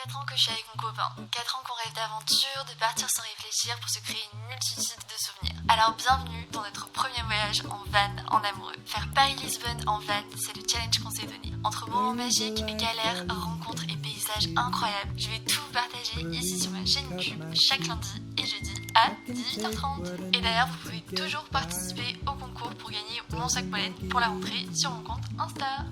4 ans que je suis avec mon copain. 4 ans qu'on rêve d'aventure, de partir sans réfléchir pour se créer une multitude de souvenirs. Alors bienvenue dans notre premier voyage en van en amoureux. Faire Paris-Lisbonne en van, c'est le challenge qu'on s'est donné. Entre moments magiques, galères, rencontres et paysages incroyables, je vais tout vous partager ici sur ma chaîne YouTube chaque lundi et jeudi à 18h30. Et d'ailleurs, vous pouvez toujours participer au concours pour gagner mon sac poilette pour la rentrée sur mon compte Insta.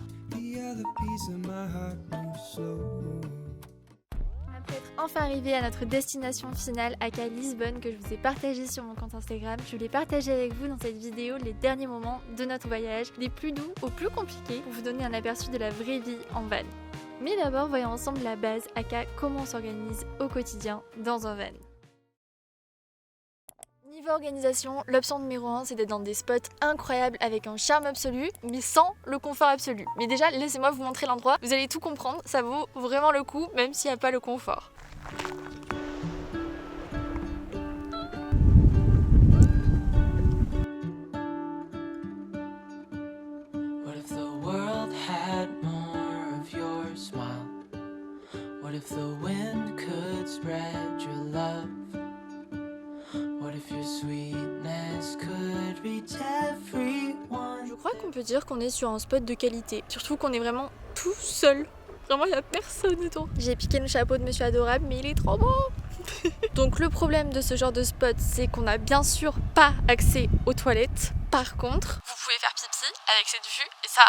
Après être enfin arrivé à notre destination finale à Lisbonne que je vous ai partagé sur mon compte Instagram, je voulais partager avec vous dans cette vidéo les derniers moments de notre voyage, des plus doux aux plus compliqués, pour vous donner un aperçu de la vraie vie en van. Mais d'abord, voyons ensemble la base, aka comment on s'organise au quotidien dans un van. Niveau organisation, l'option numéro 1 c'est d'être dans des spots incroyables avec un charme absolu mais sans le confort absolu. Mais déjà laissez-moi vous montrer l'endroit, vous allez tout comprendre, ça vaut vraiment le coup même s'il n'y a pas le confort. What if the world had more of your smile? What if the wind could spread your love? Je crois qu'on peut dire qu'on est sur un spot de qualité, surtout qu'on est vraiment tout seul. Vraiment, il n'y a personne autour. J'ai piqué le chapeau de Monsieur Adorable, mais il est trop beau. Donc le problème de ce genre de spot, c'est qu'on n'a bien sûr pas accès aux toilettes. Par contre, vous pouvez faire pipi avec cette vue, et ça...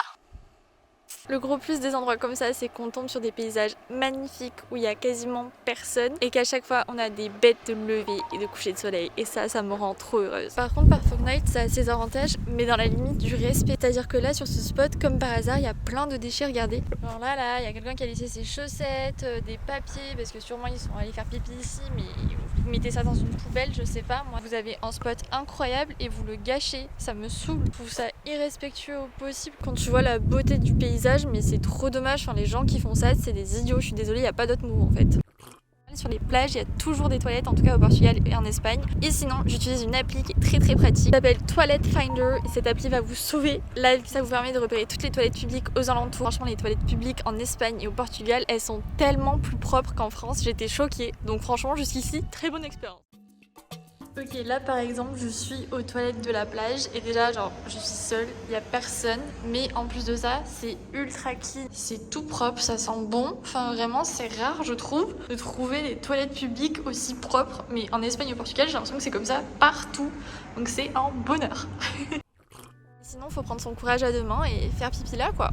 Le gros plus des endroits comme ça, c'est qu'on tombe sur des paysages magnifiques où il y a quasiment personne et qu'à chaque fois on a des bêtes de lever et de coucher de soleil et ça me rend trop heureuse. Par contre, par Fortnite, ça a ses avantages, mais dans la limite du respect. C'est-à-dire que là, sur ce spot, comme par hasard, il y a plein de déchets, regardez. Genre là, il y a quelqu'un qui a laissé ses chaussettes, des papiers, parce que sûrement ils sont allés faire pipi ici, mais vous mettez ça dans une poubelle, je sais pas. Moi, vous avez un spot incroyable et vous le gâchez, ça me saoule. Je trouve ça irrespectueux au possible quand tu vois la beauté du paysage. Mais c'est trop dommage, enfin, les gens qui font ça c'est des idiots, je suis désolée, il n'y a pas d'autre mot en fait. Sur les plages, il y a toujours des toilettes, en tout cas au Portugal et en Espagne. Et sinon, j'utilise une appli qui est très pratique. Elle s'appelle Toilet Finder et cette appli va vous sauver la vie. Ça vous permet de repérer toutes les toilettes publiques aux alentours. Franchement, les toilettes publiques en Espagne et au Portugal, elles sont tellement plus propres qu'en France. J'étais choquée. Donc franchement, jusqu'ici, très bonne expérience. Ok, là par exemple, je suis aux toilettes de la plage et déjà, genre, je suis seule, il n'y a personne. Mais en plus de ça, c'est ultra clean, c'est tout propre, ça sent bon. Enfin, vraiment, c'est rare, je trouve, de trouver des toilettes publiques aussi propres. Mais en Espagne et au Portugal, j'ai l'impression que c'est comme ça partout. Donc c'est un bonheur. Sinon, faut prendre son courage à deux mains et faire pipi là, quoi.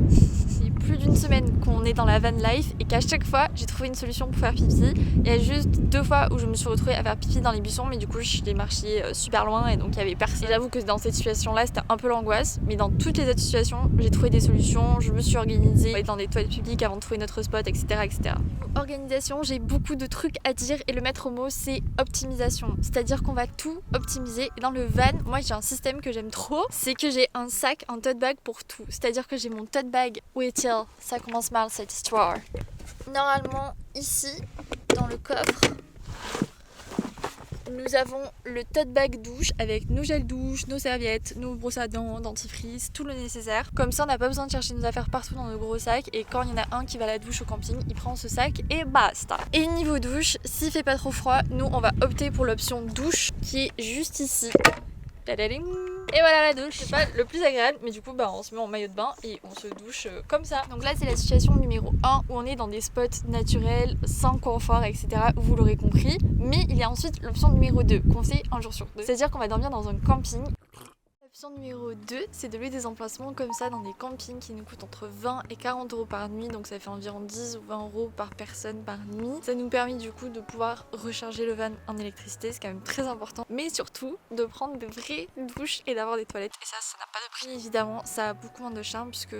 C'est plus d'une semaine qu'on est dans la van life et qu'à chaque fois j'ai trouvé une solution pour faire pipi. Il y a juste 2 fois où je me suis retrouvée à faire pipi dans les buissons, mais du coup j'ai marché super loin et donc il y avait personne. Et j'avoue que dans cette situation là c'était un peu l'angoisse, mais dans toutes les autres situations j'ai trouvé des solutions, je me suis organisée, aller dans des toilettes publiques avant de trouver notre spot, etc. etc. Organisation, j'ai beaucoup de trucs à dire et le maître mot c'est optimisation, c'est-à-dire qu'on va tout optimiser. Et dans le van, moi j'ai un système que j'aime trop, c'est que j'ai un sac, un tote bag pour tout, c'est-à-dire que j'ai mon tote bag. Où est-il? Ça commence mal cette histoire. Normalement ici dans le coffre nous avons le tote bag douche avec nos gels douche, nos serviettes, nos brosses à dents, dentifrice, tout le nécessaire. Comme ça on n'a pas besoin de chercher nos affaires partout dans nos gros sacs et quand il y en a un qui va à la douche au camping, il prend ce sac et basta. Et niveau douche, s'il fait pas trop froid, nous on va opter pour l'option douche qui est juste ici. Et voilà la douche, c'est pas le plus agréable mais du coup on se met en maillot de bain et on se douche comme ça. Donc là c'est la situation numéro 1 où on est dans des spots naturels, sans confort etc, vous l'aurez compris. Mais il y a ensuite l'option numéro 2 qu'on fait un jour sur deux, c'est à dire qu'on va dormir dans un camping. L'option numéro 2, c'est de louer des emplacements comme ça dans des campings qui nous coûtent entre 20 et 40 euros par nuit, donc ça fait environ 10 ou 20 euros par personne par nuit. Ça nous permet du coup de pouvoir recharger le van en électricité, c'est quand même très important, mais surtout de prendre de vraies douches et d'avoir des toilettes. Et ça n'a pas de prix évidemment, ça a beaucoup moins de charme puisque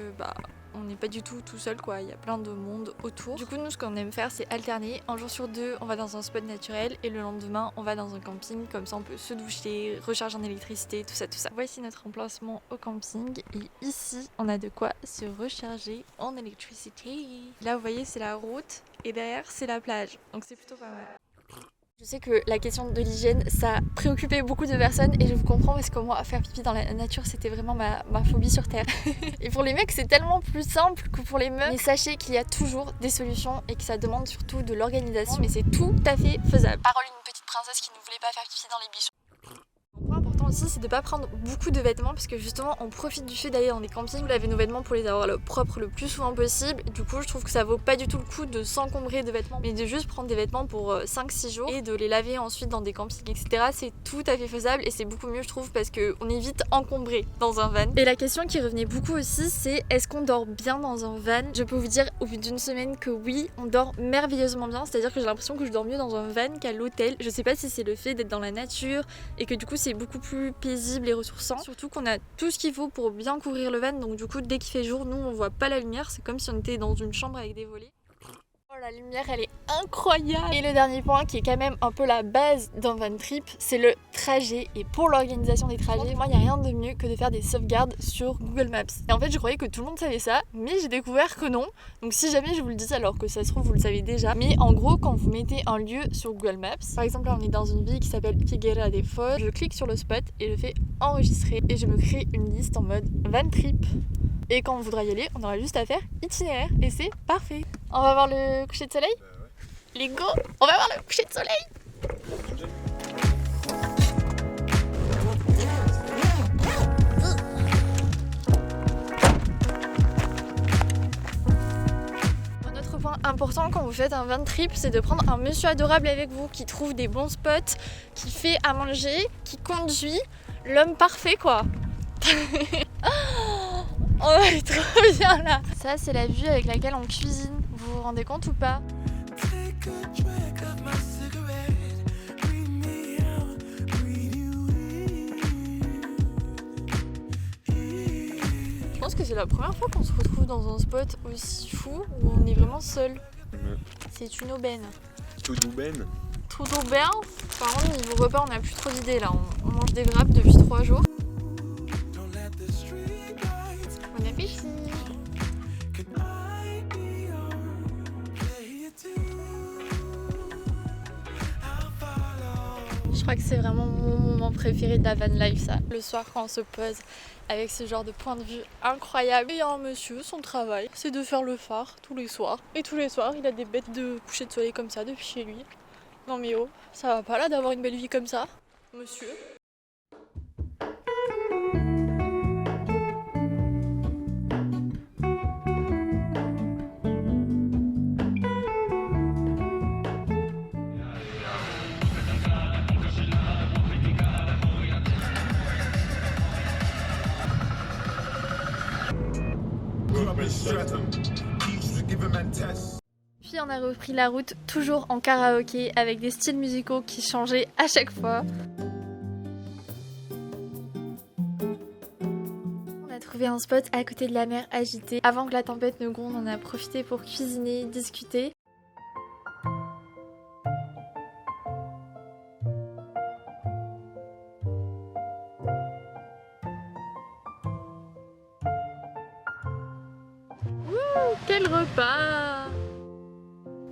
on n'est pas du tout seul quoi, il y a plein de monde autour. Du coup nous ce qu'on aime faire c'est alterner, un jour sur deux on va dans un spot naturel et le lendemain on va dans un camping, comme ça on peut se doucher, recharger en électricité, tout ça. Voici notre emplacement au camping et ici on a de quoi se recharger en électricité. Là vous voyez c'est la route et derrière c'est la plage, donc c'est plutôt pas mal. Je sais que la question de l'hygiène, ça préoccupait beaucoup de personnes et je vous comprends parce que moi, faire pipi dans la nature, c'était vraiment ma phobie sur Terre. Et pour les mecs, c'est tellement plus simple que pour les meufs. Mais sachez qu'il y a toujours des solutions et que ça demande surtout de l'organisation. Mais c'est tout à fait faisable. Parole d'une petite princesse qui ne voulait pas faire pipi dans les bichons. Un point important aussi, c'est de ne pas prendre beaucoup de vêtements parce que justement on profite du fait d'aller dans des campings, laver nos vêtements pour les avoir propres le plus souvent possible. Du coup je trouve que ça vaut pas du tout le coup de s'encombrer de vêtements, mais de juste prendre des vêtements pour 5-6 jours et de les laver ensuite dans des campings, etc. C'est tout à fait faisable et c'est beaucoup mieux je trouve parce qu'on est vite encombré dans un van. Et la question qui revenait beaucoup aussi, c'est est-ce qu'on dort bien dans un van? Je peux vous dire au bout d'une semaine que oui, on dort merveilleusement bien, c'est-à-dire que j'ai l'impression que je dors mieux dans un van qu'à l'hôtel. Je sais pas si c'est le fait d'être dans la nature et que du coup c'est beaucoup plus paisible et ressourçant. Surtout qu'on a tout ce qu'il faut pour bien couvrir le van, donc du coup dès qu'il fait jour, nous on voit pas la lumière, c'est comme si on était dans une chambre avec des volets. Oh, la lumière elle est incroyable. Et le dernier point qui est quand même un peu la base d'un van trip, c'est le trajet. Et pour l'organisation des trajets, moi il n'y a rien de mieux que de faire des sauvegardes sur Google Maps. Et en fait je croyais que tout le monde savait ça, mais j'ai découvert que non. Donc si jamais je vous le dis alors que ça se trouve vous le savez déjà. Mais en gros quand vous mettez un lieu sur Google Maps, par exemple là on est dans une ville qui s'appelle Figueira de Foz, je clique sur le spot et je fais enregistrer et je me crée une liste en mode van trip. Et quand on voudra y aller, on aura juste à faire itinéraire et c'est parfait. On va voir le coucher de soleil ? Let's go ! On va voir le coucher de soleil ! Un autre point important quand vous faites un van trip, c'est de prendre un monsieur adorable avec vous qui trouve des bons spots, qui fait à manger, qui conduit, l'homme parfait quoi. Oh, elle est trop bien là. Ça c'est la vue avec laquelle on cuisine, vous vous rendez compte ou pas? Je pense que c'est la première fois qu'on se retrouve dans un spot aussi fou où on est vraiment seul. C'est une aubaine. Toute aubaine. Toute aubaine. Par contre niveau repas on n'a plus trop d'idées là, on mange des wraps depuis 3 jours. Bon appétit. Je crois que c'est vraiment mon moment préféré de la van life ça. Le soir quand on se pose avec ce genre de point de vue incroyable. Et il y a un monsieur, son travail, c'est de faire le phare tous les soirs. Et tous les soirs il a des bêtes de coucher de soleil comme ça depuis chez lui. Non mais oh, ça va pas là d'avoir une belle vie comme ça, monsieur. Puis on a repris la route toujours en karaoké avec des styles musicaux qui changeaient à chaque fois. On a trouvé un spot à côté de la mer agitée. Avant que la tempête ne gronde, on a profité pour cuisiner, discuter. Quel repas!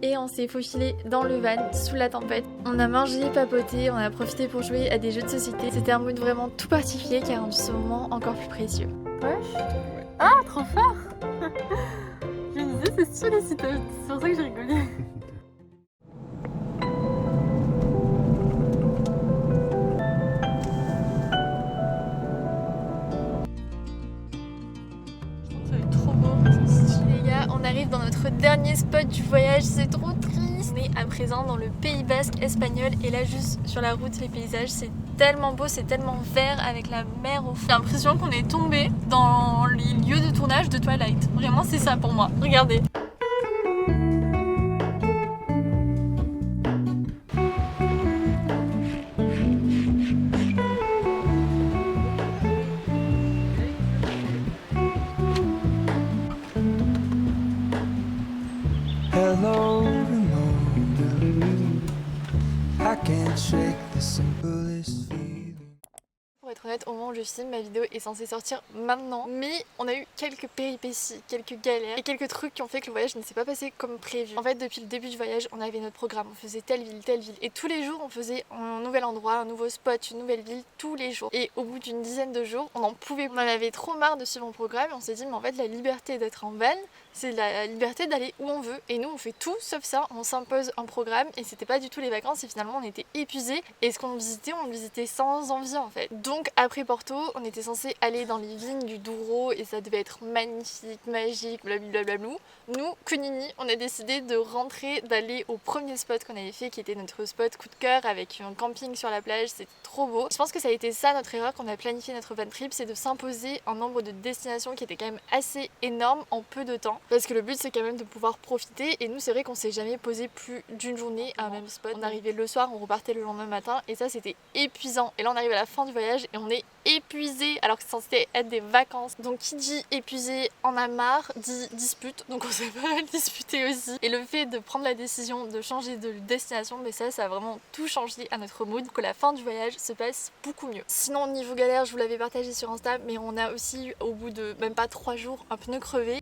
Et on s'est faufilé dans le van sous la tempête. On a mangé, papoté, on a profité pour jouer à des jeux de société. C'était un mood vraiment tout particulier qui a rendu ce moment encore plus précieux. Wesh! Ah, trop fort! Je me disais, c'est stylé, c'est pour ça que j'ai rigolé. On arrive dans notre dernier spot du voyage, c'est trop triste. On est à présent dans le Pays Basque espagnol et là juste sur la route les paysages c'est tellement beau, c'est tellement vert avec la mer au fond. J'ai l'impression qu'on est tombé dans les lieux de tournage de Twilight. Vraiment c'est ça pour moi, regardez. Hello, reminder, I can't shake the simplest feeling. Pour être honnête, au moment où je filme, ma vidéo est censée sortir maintenant. Mais on a eu quelques péripéties, quelques galères et quelques trucs qui ont fait que le voyage ne s'est pas passé comme prévu. En fait, depuis le début du voyage, on avait notre programme. On faisait telle ville. Et tous les jours, on faisait un nouvel endroit, un nouveau spot, une nouvelle ville, tous les jours. Et au bout d'une dizaine de jours, on en pouvait. On en avait trop marre de suivre mon programme et on s'est dit, mais en fait, la liberté d'être en van, c'est la liberté d'aller où on veut. Et nous, on fait tout sauf ça. On s'impose un programme et c'était pas du tout les vacances. Et finalement, on était épuisés. Et ce qu'on visitait, on le visitait sans envie en fait. Donc après Porto, on était censé aller dans les vignes du Douro et ça devait être magnifique, magique, blablabla. Nous, Kunini, on a décidé de rentrer, d'aller au premier spot qu'on avait fait, qui était notre spot coup de cœur avec un camping sur la plage. C'était trop beau. Je pense que ça a été ça notre erreur quand on a planifié notre van trip, c'est de s'imposer un nombre de destinations qui était quand même assez énorme en peu de temps. Parce que le but c'est quand même de pouvoir profiter. Et nous, c'est vrai qu'on s'est jamais posé plus d'une journée à un même spot. On arrivait le soir, on repartait le lendemain matin et ça c'était épuisant. Et là on arrive à la fin du voyage et on est épuisé alors que c'est censé être des vacances. Donc qui dit épuisé en a marre dit dispute. Donc on s'est pas mal disputé aussi. Et le fait de prendre la décision de changer de destination, mais ça a vraiment tout changé à notre mood. Que la fin du voyage se passe beaucoup mieux. Sinon niveau galère, je vous l'avais partagé sur Insta, mais on a aussi eu au bout de même pas 3 jours un pneu crevé.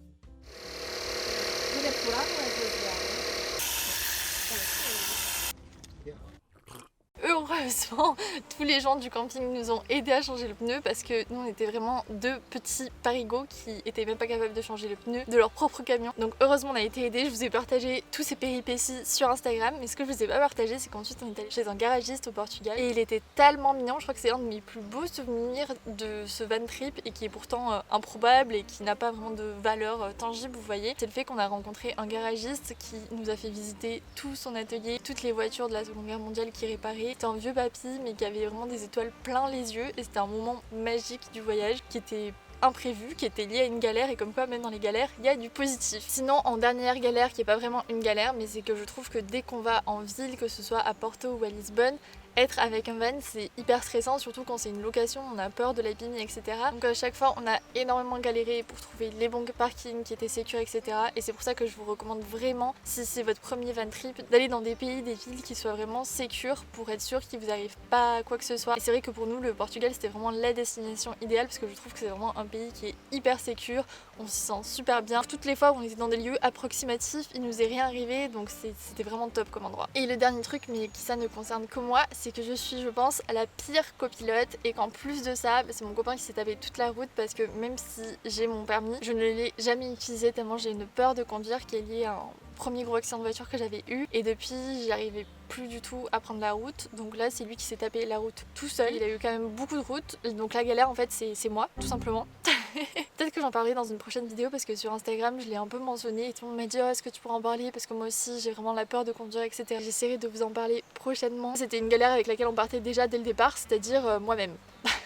Heureusement, tous les gens du camping nous ont aidés à changer le pneu parce que nous on était vraiment deux petits parigots qui étaient même pas capables de changer le pneu de leur propre camion. Donc heureusement on a été aidés. Je vous ai partagé tous ces péripéties sur Instagram, mais ce que je vous ai pas partagé, c'est qu'ensuite on est allé chez un garagiste au Portugal et il était tellement mignon. Je crois que c'est un de mes plus beaux souvenirs de ce van trip et qui est pourtant improbable et qui n'a pas vraiment de valeur tangible, vous voyez. C'est le fait qu'on a rencontré un garagiste qui nous a fait visiter tout son atelier, toutes les voitures de la Seconde Guerre mondiale qu'il réparait. C'était un vieux papy mais qui avait vraiment des étoiles plein les yeux et c'était un moment magique du voyage qui était imprévu, qui était lié à une galère et comme quoi même dans les galères il y a du positif. Sinon en dernière galère qui est pas vraiment une galère mais c'est que je trouve que dès qu'on va en ville, que ce soit à Porto ou à Lisbonne, être avec un van c'est hyper stressant, surtout quand c'est une location, on a peur de l'abîmer, etc. Donc à chaque fois on a énormément galéré pour trouver les bons parkings qui étaient sécures, etc. Et c'est pour ça que je vous recommande vraiment, si c'est votre premier van trip, d'aller dans des pays, des villes qui soient vraiment sécures pour être sûr qu'il vous arrive pas quoi que ce soit. Et c'est vrai que pour nous le Portugal c'était vraiment la destination idéale parce que je trouve que c'est vraiment un pays qui est hyper sécure, on s'y sent super bien. Toutes les fois où on était dans des lieux approximatifs, il nous est rien arrivé, donc c'était vraiment top comme endroit. Et le dernier truc, mais qui ça ne concerne que moi, c'est que je suis, je pense, la pire copilote et qu'en plus de ça, c'est mon copain qui s'est tapé toute la route parce que même si j'ai mon permis, je ne l'ai jamais utilisé tellement j'ai une peur de conduire qui est liée à un premier gros accident de voiture que j'avais eu et depuis j'y arrivais plus du tout à prendre la route. Donc là c'est lui qui s'est tapé la route tout seul, il a eu quand même beaucoup de routes, donc la galère en fait c'est moi tout simplement. Peut-être que j'en parlerai dans une prochaine vidéo parce que sur Instagram je l'ai un peu mentionné et tout le monde m'a dit oh, est-ce que tu pourras en parler parce que moi aussi j'ai vraiment la peur de conduire, etc. J'essaierai de vous en parler prochainement. C'était une galère avec laquelle on partait déjà dès le départ, c'est-à-dire moi-même.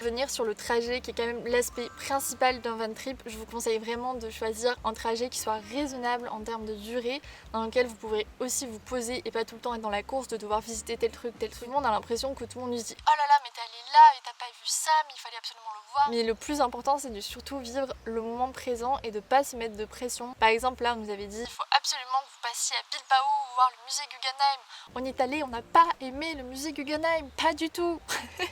Venir sur le trajet qui est quand même l'aspect principal d'un van trip, je vous conseille vraiment de choisir un trajet qui soit raisonnable en termes de durée, dans lequel vous pourrez aussi vous poser et pas tout le temps être dans la course de devoir visiter tel truc, tel truc. Tout le monde a l'impression que tout le monde nous dit oh là là mais t'es allé là et t'as pas vu ça mais il fallait absolument le voir. Mais le plus important c'est de surtout vivre le moment présent et de pas se mettre de pression. Par exemple là on nous avait dit il faut absolument que vous passiez à Bilbao voir le musée Guggenheim. On y est allé, on n'a pas aimé le musée Guggenheim, pas du tout.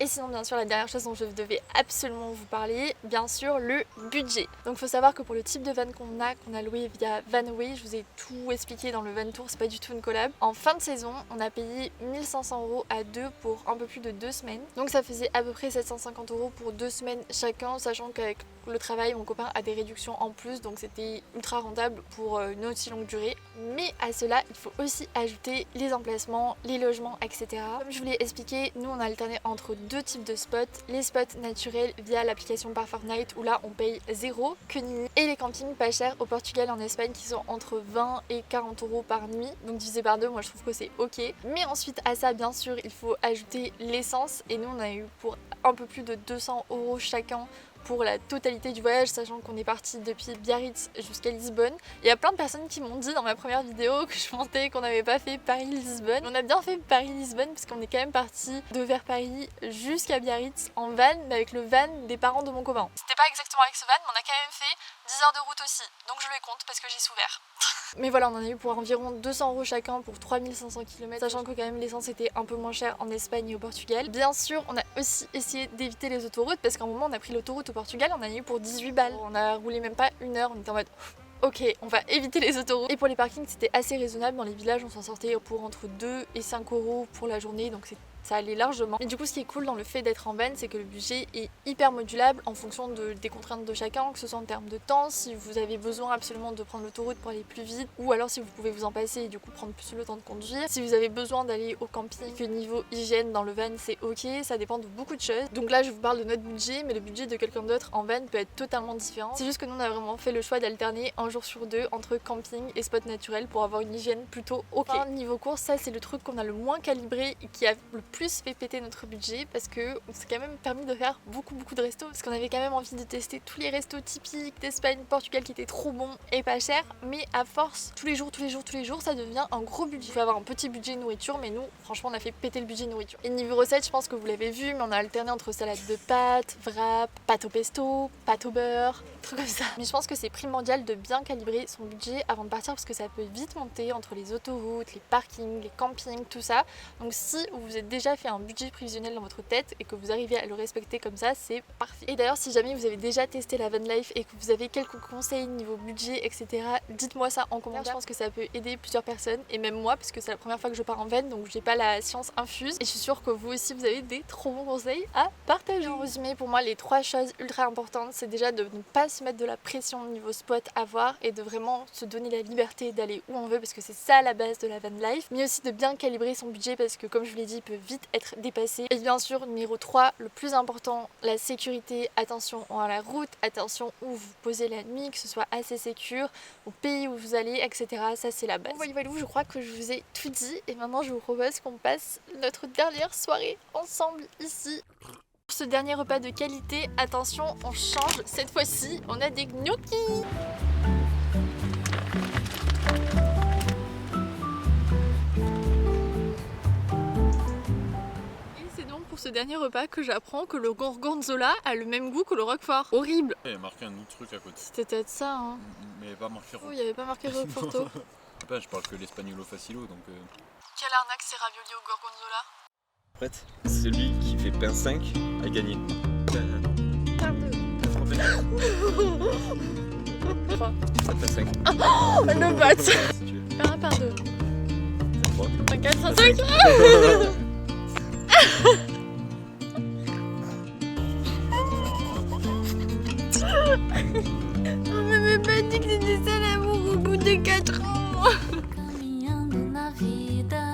Et sinon bien sûr la dernière chose dont je devais absolument vous parler, bien sûr le budget. Donc il faut savoir que pour le type de van qu'on a loué via Vanway, je vous ai tout expliqué dans le van tour, c'est pas du tout une collab. En fin de saison, on a payé 1500 € à deux pour un peu plus de 2 semaines. Donc ça faisait à peu près 750 € pour 2 semaines chacun, sachant qu'avec le travail, mon copain a des réductions en plus, donc c'était ultra rentable pour une aussi longue durée. Mais à cela, il faut aussi ajouter les emplacements, les logements, etc. Comme je vous l'ai expliqué, nous on a alterné entre deux types de spots, les spots naturels via l'application Par Fortnite où là on paye 0 Kunini et les campings pas chers au Portugal et en Espagne qui sont entre 20 et 40 € par nuit, donc divisé par deux, moi je trouve que c'est ok. Mais ensuite à ça bien sûr il faut ajouter l'essence et nous on a eu pour un peu plus de 200 € chacun pour la totalité du voyage, sachant qu'on est parti depuis Biarritz jusqu'à Lisbonne. Il y a plein de personnes qui m'ont dit dans ma première vidéo que je mentais, qu'on n'avait pas fait Paris-Lisbonne. On a bien fait Paris-Lisbonne parce qu'on est quand même parti de vers Paris jusqu'à Biarritz en van, mais avec le van des parents de mon copain. C'était pas exactement avec ce van, mais on a quand même fait 10 heures de route aussi, donc je les compte parce que j'y suis ouvert. Mais voilà, on en a eu pour environ 200 € chacun pour 3500 km, sachant que quand même l'essence était un peu moins chère en Espagne et au Portugal. Bien sûr, on a aussi essayé d'éviter les autoroutes parce qu'à un moment on a pris l'autoroute au Portugal, on en a eu pour 18 balles. On a roulé même pas 1 heure, on était en mode ok, on va éviter les autoroutes. Et pour les parkings, c'était assez raisonnable. Dans les villages, on s'en sortait pour entre 2 et 5 € pour la journée, donc ça allait largement. Et du coup, ce qui est cool dans le fait d'être en van, c'est que le budget est hyper modulable en fonction des contraintes de chacun, que ce soit en termes de temps, si vous avez besoin absolument de prendre l'autoroute pour aller plus vite, ou alors si vous pouvez vous en passer et du coup prendre plus le temps de conduire. Si vous avez besoin d'aller au camping, que niveau hygiène dans le van, c'est ok, ça dépend de beaucoup de choses. Donc là, je vous parle de notre budget, mais le budget de quelqu'un d'autre en van peut être totalement différent. C'est juste que nous, on a vraiment fait le choix d'alterner un jour sur 2 entre camping et spot naturel pour avoir une hygiène plutôt ok. Enfin, niveau course, ça c'est le truc qu'on a le moins calibré et qui a le plus fait péter notre budget parce que on s'est quand même permis de faire beaucoup de restos parce qu'on avait quand même envie de tester tous les restos typiques d'Espagne, Portugal qui étaient trop bons et pas chers, mais à force tous les jours ça devient un gros budget. Il faut avoir un petit budget nourriture, mais nous franchement on a fait péter le budget nourriture. Et niveau recette, je pense que vous l'avez vu, mais on a alterné entre salade de pâtes, wrap, pâte au pesto, pâte au beurre, trucs comme ça. Mais je pense que c'est primordial de bien calibrer son budget avant de partir parce que ça peut vite monter entre les autoroutes, les parkings, les campings, tout ça. Donc si vous vous êtes déjà fait un budget prévisionnel dans votre tête et que vous arrivez à le respecter comme ça, c'est parfait. Et d'ailleurs, si jamais vous avez déjà testé la van life et que vous avez quelques conseils niveau budget, etc., dites-moi ça en commentaire. Je pense que ça peut aider plusieurs personnes et même moi parce que c'est la première fois que je pars en van, donc j'ai pas la science infuse et je suis sûre que vous aussi vous avez des trop bons conseils à partager. En résumé, pour moi, les 3 choses ultra importantes, c'est déjà de ne pas se mettre de la pression au niveau spot à voir et de vraiment se donner la liberté d'aller où on veut parce que c'est ça la base de la van life, mais aussi de bien calibrer son budget parce que comme je vous l'ai dit, il peut vite être dépassé. Et bien sûr, numéro 3, le plus important, la sécurité. Attention à la route, attention où vous posez la nuit, que ce soit assez sécure, au pays où vous allez, etc. Ça c'est la base. Bon, voilà, je crois que je vous ai tout dit et maintenant je vous propose qu'on passe notre dernière soirée ensemble ici. Pour ce dernier repas de qualité, attention, on change. Cette fois-ci, on a des gnocchis. Pour ce dernier repas que j'apprends que le gorgonzola a le même goût que le roquefort. Horrible. Il y a marqué un autre truc à côté. C'était peut-être ça, hein. Mais il n'y avait pas marqué roquefort. Il n'y avait pas marqué roquefort. Je parle que l'espagnolo facilo donc... Quelle arnaque ces raviolis au gorgonzola? Prête? Celui qui fait pain 5 a gagné. Pain 2. 3. Pain 5. Oh, le bat. Si tu veux. Pain 1, pain 2. 3. Pain 4, pain 5. On m'avait pas dit que c'était ça l'amour au bout de 4 ans. Caminhando na vida,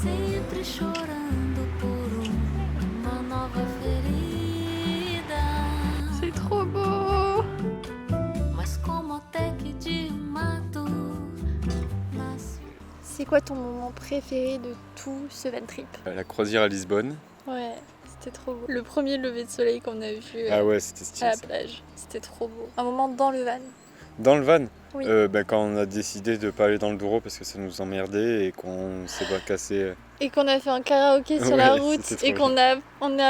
sempre chorando por uma nova ferida. C'est trop beau. Mas como até que de mato. C'est quoi ton moment préféré de tout ce van trip? La croisière à Lisbonne. Ouais. C'était trop beau. Le premier lever de soleil qu'on a vu Ah ouais, c'était stylé, à la plage. C'était trop beau. Un moment dans le van. Dans le van? Oui. Quand on a décidé de pas aller dans le Douro parce que ça nous emmerdait et qu'on s'est pas cassé. Et qu'on a fait un karaoké sur la route et qu'on a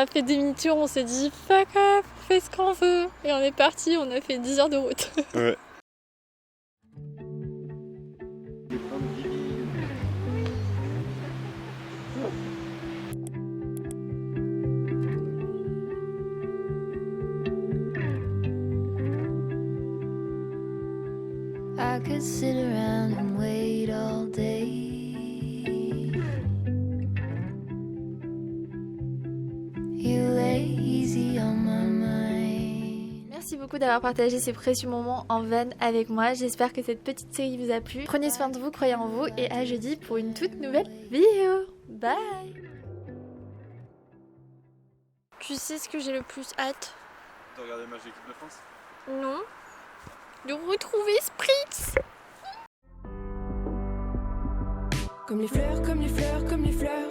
fait demi-tour, on s'est dit fuck off, on fait ce qu'on veut. Et on est parti, on a fait 10 heures de route. Ouais. I could sit around and wait all day. You lay easy on my mind. Merci beaucoup d'avoir partagé ces précieux moments en van avec moi. J'espère que cette petite série vous a plu. Prenez soin de vous, croyez en vous et à jeudi pour une toute nouvelle vidéo. Bye. Tu sais ce que j'ai le plus hâte? De regarder le match d'équipe de France? Non. De retrouver Spritz. Comme les fleurs, comme les fleurs, comme les fleurs.